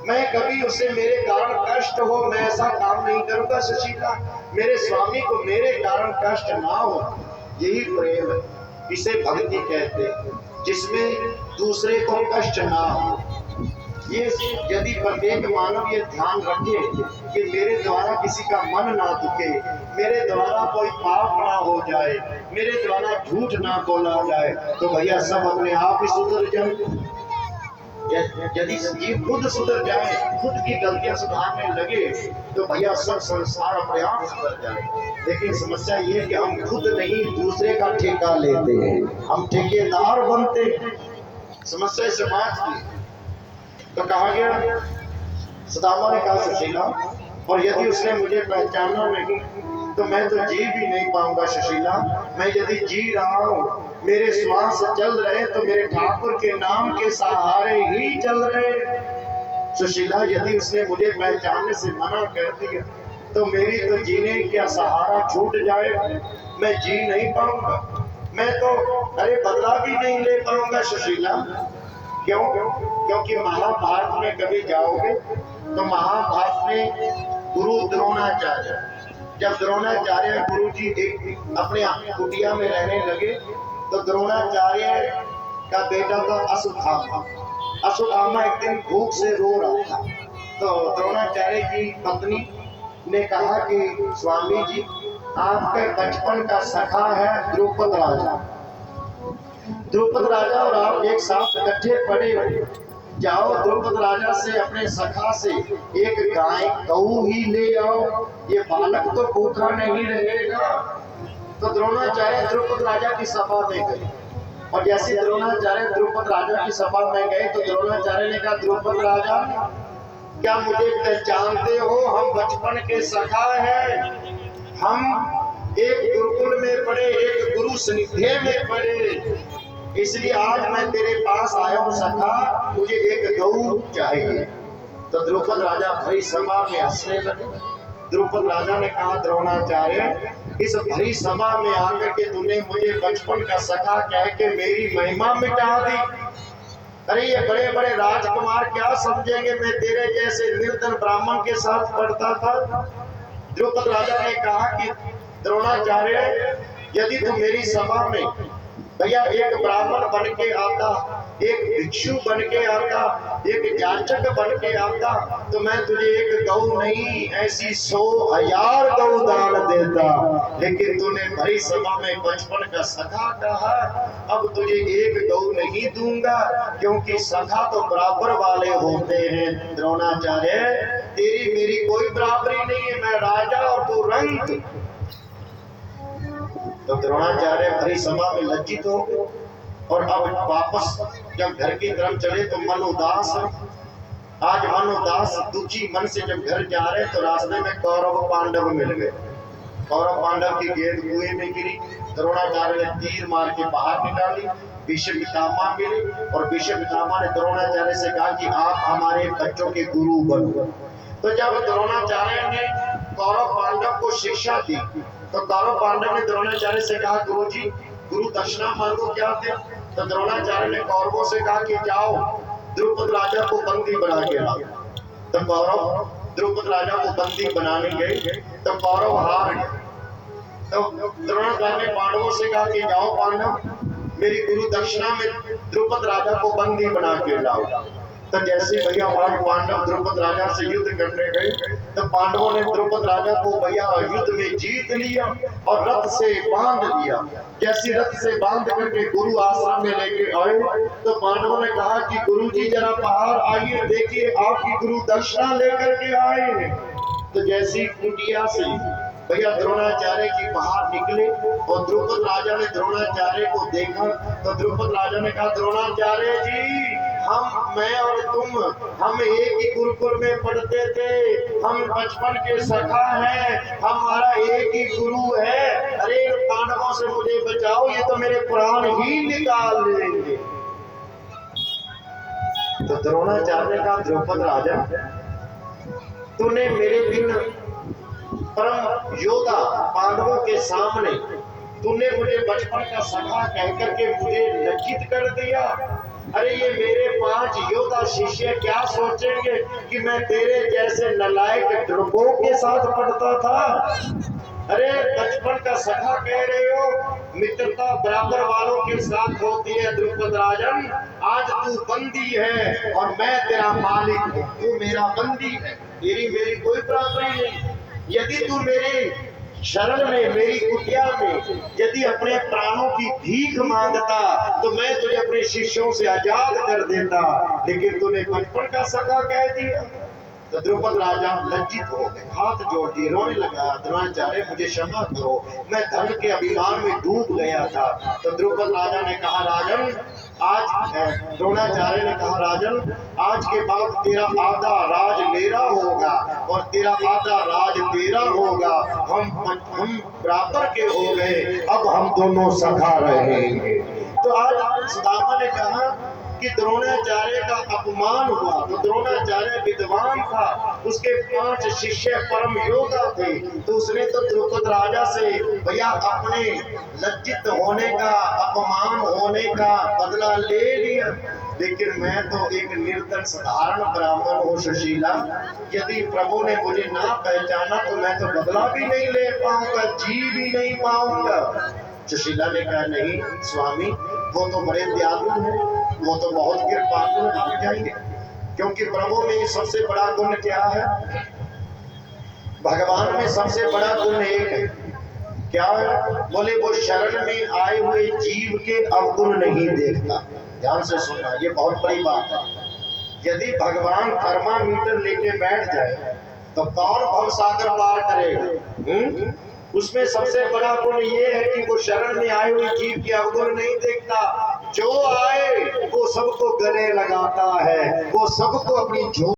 मैं कभी उसे मेरे कारण कष्ट हो मैं ऐसा काम नहीं करूंगा सुशीला। मेरे स्वामी को मेरे कारण कष्ट ना हो, यही प्रेम है, इसे भक्ति कहते हैं, जिसमें दूसरे को कष्ट ना हो। ये यदि प्रत्येक मानव ये ध्यान रखे कि मेरे द्वारा किसी का मन ना दुखे, मेरे द्वारा कोई पाप ना हो जाए, मेरे द्वारा झूठ ना बोला जाए, तो भैया सब अपने आप ही सुधर जाए। यदि जीव खुद सुधर जाए, खुद की गलतियां सुधारने लगे, तो भैया सब संसार अपने आप सुधर जाए। लेकिन समस्या ये है कि हम खुद नहीं दूसरे का ठेका लेते हैं, हम ठेकेदार बनते हैं। समस्या समाज की। तो कहा गया, सुदामा ने कहा सुशीला, और यदि उसने मुझे पहचाना नहीं तो मैं तो जी भी नहीं पाऊंगा सुशीला। मैं यदि जी रहा हूँ, मेरे श्वास चल रहे तो मेरे ठाकुर के नाम के सहारे ही चल रहे। सुशीला, यदि उसने मुझे पहचानने से मना कर दिया तो मेरी तो जीने का सहारा छूट जाए, मैं जी नहीं पाऊंगा। मैं तो अरे बदला भी नहीं ले पाऊंगा सुशीला। क्यों? क्योंकि महाभारत में कभी जाओगे तो महाभारत में गुरु द्रोणाचार्य, जब द्रोणाचार्य गुरु जी एक अपने कुटिया में रहने लगे तो द्रोणाचार्य का बेटा था अश्वत्थामा। अश्वत्थामा एक दिन भूख से रो रहा था, तो द्रोणाचार्य की पत्नी ने कहा कि स्वामी जी, आपके बचपन का सखा है द्रुपद राजा, द्रुपद राजा और आप एक साथ इकट्ठे पड़े हो, जाओ द्रुपद राजा से अपने सखा से एक गाय गऊ ही ले आओ, ये बालक तो भूखा नहीं रहेगा। तो द्रोणाचार्य द्रुपद राजा की सभा में गए, और जैसे द्रोणाचार्य द्रुपद राजा की सभा में गए तो द्रोणाचार्य ने कहा, द्रुपद राजा क्या मुझे पहचानते हो? हम बचपन के सखा हैं, हम एक गुरुकुल में पढ़े, एक गुरु सनिध्य में पढ़े, इसलिए आज मैं तेरे पास आया हूं सखा, मुझे एक गऊ चाहिए। तो द्रुपद राजा भरी सभा में हंसने लगे। द्रुपद राजा ने कहा, द्रोणाचार्य, इस भरी सभा में आकर के तूने मुझे बचपन का सखा कह के मेरी महिमा मिटा दी। अरे ये बड़े बड़े राजकुमार क्या समझेंगे मैं तेरे जैसे निर्धन ब्राह्मण के साथ पढ़ता था। द्रुपद राजा ने कहा कि द्रोणाचार्य, यदि तू मेरी सभा में भैया एक ब्राह्मण बन के आता, एक भिक्षु बन के आता, एक याचक बन के आता, तो मैं तुझे एक गऊ नहीं ऐसी 100,000 गऊ दान देता। लेकिन तूने भरी सभा में बचपन का सखा कहा, अब तुझे एक गऊ नहीं दूंगा, क्योंकि सखा तो बराबर वाले होते हैं। द्रोणाचार्य, तेरी मेरी कोई बराबरी नहीं है, मैं राजा और तू रंक। तो द्रोणाचार्य भरी सभा में लज्जित हो गए, और अब वापस जब घर की तरफ चले तो मन उदास है। आज मन उदास दुखी मन से जब घर जा रहे तो रास्ते में कौरव पांडव मिल गए। कौरव पांडव की गेंद कुएं में गिरी, द्रोणाचार्य ने तीर मार के बाहर निकाली। भीष्म पितामह मिले, और भीष्म पितामह ने द्रोणाचार्य से कहा कि आप हमारे बच्चों के गुरु बनो। तो जब द्रोणाचार्य ने कौरव पांडव को शिक्षा दी तो कौरव पांडव ने द्रोणाचार्य से कहा, गुरुजी गुरु दक्षिणा मांगो क्या थे? तो द्रोणाचार्य ने कौरवों से कहा कि जाओ द्रुपद राजा को बंदी बना के लाओ। तो कौरव द्रुपद राजा को बंदी बनाने गए तो कौरव हार गए। तो द्रोणाचार्य ने पांडवों से कहा कि जाओ पांडव, मेरी गुरु दक्षिणा में द्रुपद राजा को बंदी बना के लाओ। तो जैसे भैया पांडव द्रुपद राजा से युद्ध करने गए तो पांडवों ने द्रुपद राजा को भैया युद्ध में जीत लिया और रथ से बांध लिया। जैसे रथ से बांध करके गुरु आश्रम में लेके आए तो पांडवों ने कहा कि गुरुजी जरा बाहर आइए, देखिए आपकी गुरु दक्षिणा लेकर के आए हैं। तो जैसी कुटिया से भैया द्रोणाचार्य की बाहर निकले और द्रुपद राजा ने द्रोणाचार्य को देखा तो द्रुपद राजा ने कहा, द्रोणाचार्य जी, मैं और तुम हम एक ही गुरुकुल में पढ़ते थे, हम बचपन के सखा हैं, हमारा एक ही गुरु है। अरे पांडवों से मुझे बचाओ, ये तो मेरे प्राण ही निकाल लेंगे। तो द्रोणाचार्य का, द्रुपद राजा, तूने मेरे बिन परम योद्धा पांडवों के सामने तूने मुझे बचपन का सखा कहकर के मुझे लज्जित कर दिया। अरे ये मेरे 5 योद्धा शिष्य क्या सोचेंगे कि मैं तेरे जैसे नलायक ड्रबों के साथ पढ़ता था। अरे बचपन का सखा कह रहे हो, मित्रता बराबर वालों के साथ होती है द्रुपद राजन। आज तू बंदी है और मैं तेरा मालिक हूँ, तू मेरा बंदी है, तेरी मेरी कोई बराबरी नहीं। यदि तू मेरे शरण में, मेरी कुटिया में यदि अपने प्राणों की भीख मांगता तो मैं तुझे अपने शिष्यों से आजाद कर देता, लेकिन तूने बचपन का सखा कह दिया। तो द्रुपद राजा लज्जित हो गए, हाथ जोड़ दिए, रोने लगा, द्रोणाचार्य मुझे क्षमा करो, मैं धन के अभिमान में डूब गया था। तो द्रुपद राजा ने कहा राजन आज, द्रोणाचार्य ने कहा राजन आज के बाद तेरा आधा राज मेरा होगा और तेरा आधा राज तेरा होगा, हम बराबर के हो गए, अब हम दोनों सखा रहेंगे। तो आज सुदामा ने कहा कि द्रोणाचार्य का अपमान हुआ। तो द्रोणाचार्य विद्वान था, उसके 5 शिष्य परम योद्धा थे, तो उसने तो द्रुपद राजा से भैया अपने लज्जित होने का, अपमान होने का बदला ले लिया। लेकिन मैं तो एक निर्धन साधारण ब्राह्मण हूँ सुशीला, यदि प्रभु ने मुझे ना पहचाना तो मैं तो बदला भी नहीं ले पाऊंगा, जी भी नहीं पाऊंगा। सुशीला ने कहा नहीं स्वामी, वो तो बड़े दयालु हैं, वो तो बहुत कृपालु आप जाएंगे, क्योंकि प्रभु में सबसे बड़ा गुण क्या है, भगवान में सबसे बड़ा गुण एक है, क्या है? बोले वो शरण में आए हुए जीव के अवगुण नहीं देखता। ध्यान से सुनना, ये बहुत बड़ी बात है। यदि भगवान थर्मामीटर लेके बैठ जाए तो कौन भव सागर पार करेगा? उसमें सबसे बड़ा गुण ये है कि वो शरण में आए हुए जीव के अवगुण नहीं देखता, जो आए वो सबको गले लगाता है, वो सबको अपनी